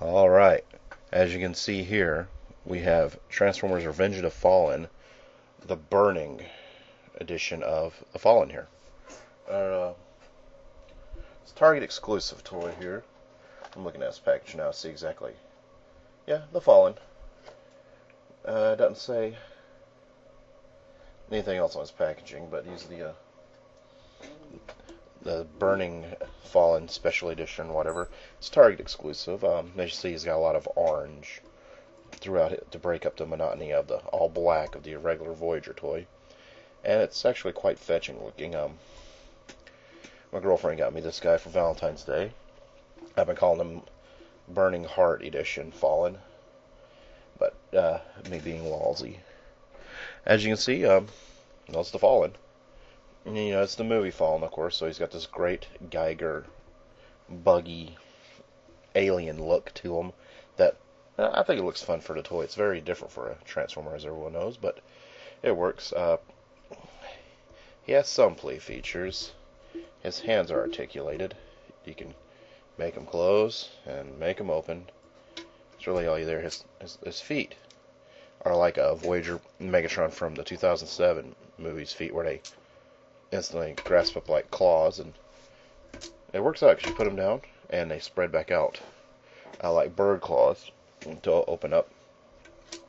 Alright, as you can see here, we have Transformers Revenge of the Fallen, the Burning edition of the Fallen here. Uh, it's a Target exclusive toy here. I'm looking at this package now to see exactly. Yeah, the Fallen. It doesn't say anything else on its packaging, but these are the Burning Fallen Special Edition, whatever. It's Target exclusive. As you see, it's got a lot of orange throughout it to break up the monotony of the all black of the regular Voyager toy. And it's actually quite fetching looking. My girlfriend got me this guy for Valentine's Day. I've been calling him Burning Heart Edition Fallen, but me being Walsy. As you can see, that's the Fallen. And, it's the movie Fallen, of course, so he's got this great Geiger, buggy, alien look to him that I think it looks fun for the toy. It's very different for a Transformer, as everyone knows, but it works. He has some play features. His hands are articulated. You can make them close and make them open. It's really all you there. His feet are like a Voyager Megatron from the 2007 movie's feet, where they instantly grasp up like claws, and it works out because you put them down and they spread back out like bird claws to open up.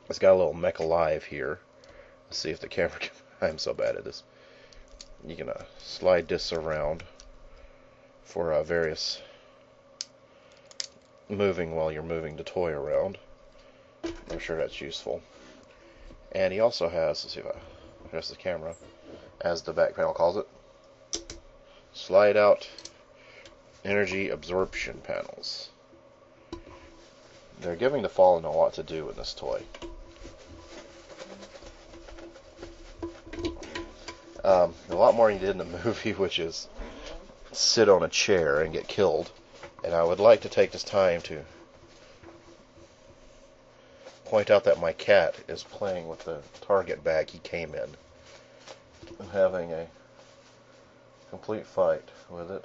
It's got a little Mech Alive here. Let's see if the camera can... I'm so bad at this. You can slide this around for various moving while you're moving the toy around. I'm sure that's useful. And he also has, let's see if I adjust the camera, as the back panel calls it, slide out energy absorption panels. They're giving the Fallen a lot to do in this toy. A lot more than he did in the movie, which is sit on a chair and get killed. And I would like to take this time to point out that my cat is playing with the Target bag he came in and having a complete fight with it.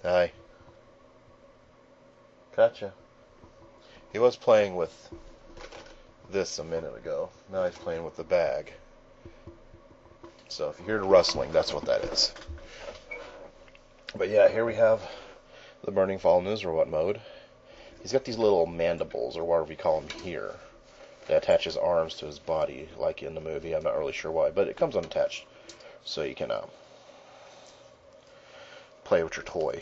Hi. Gotcha. He was playing with this a minute ago. Now he's playing with the bag. So if you hear the rustling, that's what that is. But yeah, here we have the Burning Fallen in his robot mode. He's got these little mandibles, or whatever we call them here, that attach his arms to his body, like in the movie. I'm not really sure why, but it comes unattached, so you can play with your toy.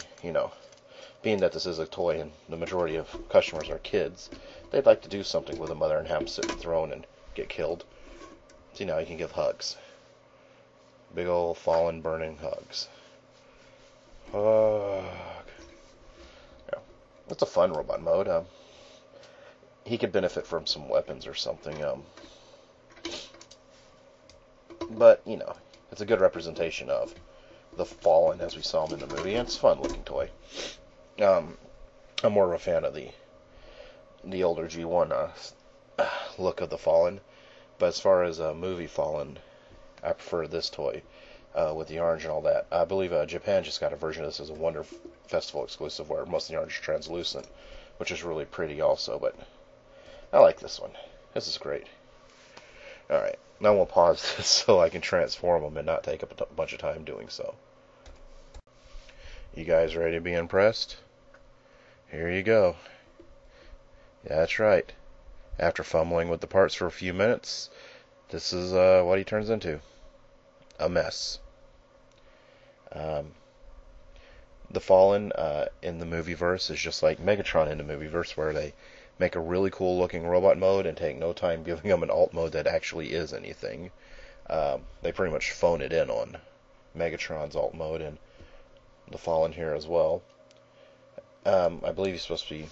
Being that this is a toy and the majority of customers are kids, they'd like to do something with a mother and have them sit thrown and get killed. See, now you can give hugs. Big old Fallen burning hugs. Hug. Yeah. It's a fun robot mode. He could benefit from some weapons or something. But, it's a good representation of the Fallen as we saw him in the movie, and it's a fun looking toy. I'm more of a fan of the older G1 look of the Fallen, but as far as movie Fallen, I prefer this toy with the orange and all that. I believe Japan just got a version of this as a Wonder Festival exclusive, where most of the orange is translucent, which is really pretty also, but I like this one. This is great. Alright, now we'll pause this so I can transform them and not take up a bunch of time doing so. You guys ready to be impressed? Here you go. Yeah, that's right. After fumbling with the parts for a few minutes, this is what he turns into. A mess. The Fallen in the movieverse is just like Megatron in the movieverse, where they make a really cool looking robot mode and take no time giving them an alt mode that actually is anything. They pretty much phone it in on Megatron's alt mode and the Fallen here as well. I believe he's supposed to be,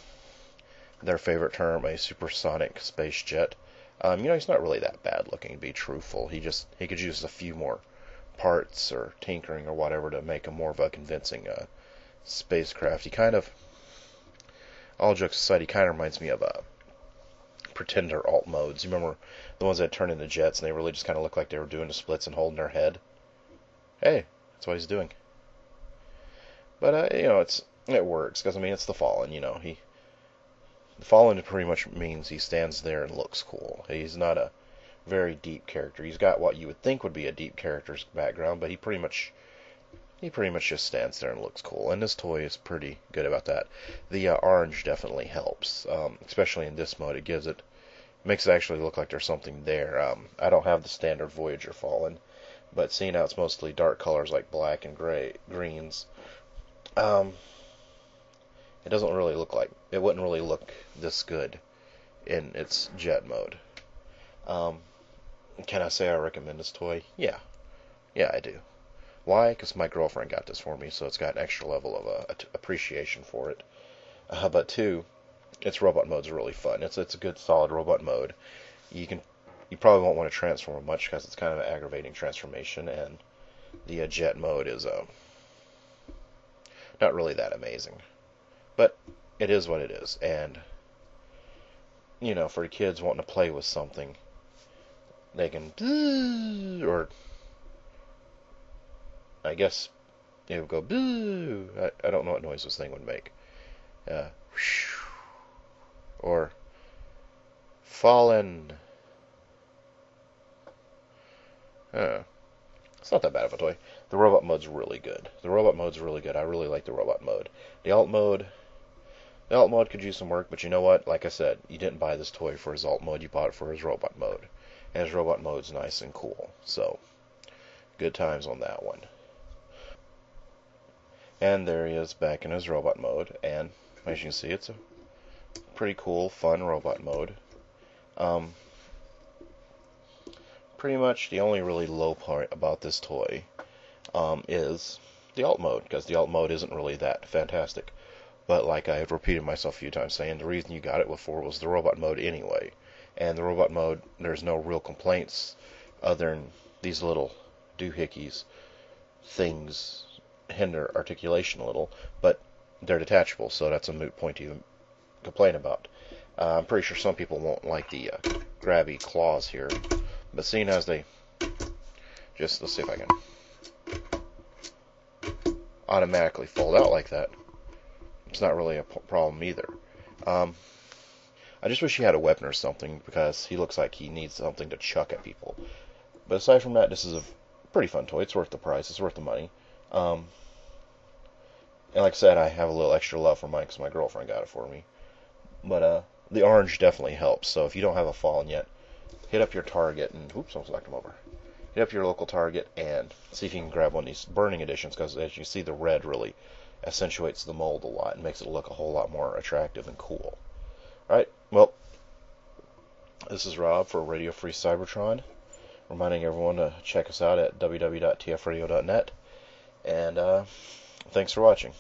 their favorite term, a supersonic space jet. He's not really that bad looking, to be truthful. He could use a few more parts or tinkering or whatever to make him more of a convincing spacecraft. He kind of, all jokes aside, he kind of reminds me of Pretender alt modes. You remember the ones that turn into jets and they really just kind of look like they were doing the splits and holding their head? Hey, that's what he's doing. But, It works because I mean it's the Fallen. The Fallen pretty much means he stands there and looks cool. He's not a very deep character. He's got what you would think would be a deep character's background, but he pretty much just stands there and looks cool. And this toy is pretty good about that. The orange definitely helps, especially in this mode. Makes it actually look like there's something there. I don't have the standard Voyager Fallen, but seeing how it's mostly dark colors like black and greens, it doesn't really look like it wouldn't really look this good in its jet mode. Um, can I say I recommend this toy? Yeah, yeah, I do. Why? Because my girlfriend got this for me, so it's got an extra level of appreciation for it. But two, its robot mode's really fun. It's a good solid robot mode. You probably won't want to transform much because it's kind of an aggravating transformation, and the jet mode is not really that amazing. But it is what it is, and for the kids wanting to play with something, they can, or I guess it would go boo. I don't know what noise this thing would make. Uh, or fallen. It's not that bad of a toy. The robot mode's really good. I really like the robot mode. The alt mode. The alt mode could use some work, but you know what? Like I said, you didn't buy this toy for his alt mode. You bought it for his robot mode, and his robot mode's nice and cool. So, good times on that one. And there he is back in his robot mode, and as you can see, it's a pretty cool, fun robot mode. Pretty much the only really low part about this toy is the alt mode, because the alt mode isn't really that fantastic. But like I have repeated myself a few times saying, the reason you got it before was the robot mode anyway. And the robot mode, there's no real complaints other than these little doohickeys things hinder articulation a little, but they're detachable, so that's a moot point to even complain about. I'm pretty sure some people won't like the grabby claws here, but seeing as they let's see if I can automatically fold out like that, it's not really a problem either. I just wish he had a weapon or something, because he looks like he needs something to chuck at people. But aside from that, this is a pretty fun toy. It's worth the price. It's worth the money. And like I said, I have a little extra love for mine because my girlfriend got it for me. But the orange definitely helps. So if you don't have a Fallen yet, hit up your Target and almost knocked him over. Hit up your local Target and see if you can grab one of these Burning editions, because as you see, the red really accentuates the mold a lot and makes it look a whole lot more attractive and cool. Alright, well, this is Rob for Radio Free Cybertron, reminding everyone to check us out at www.tfradio.net, and thanks for watching.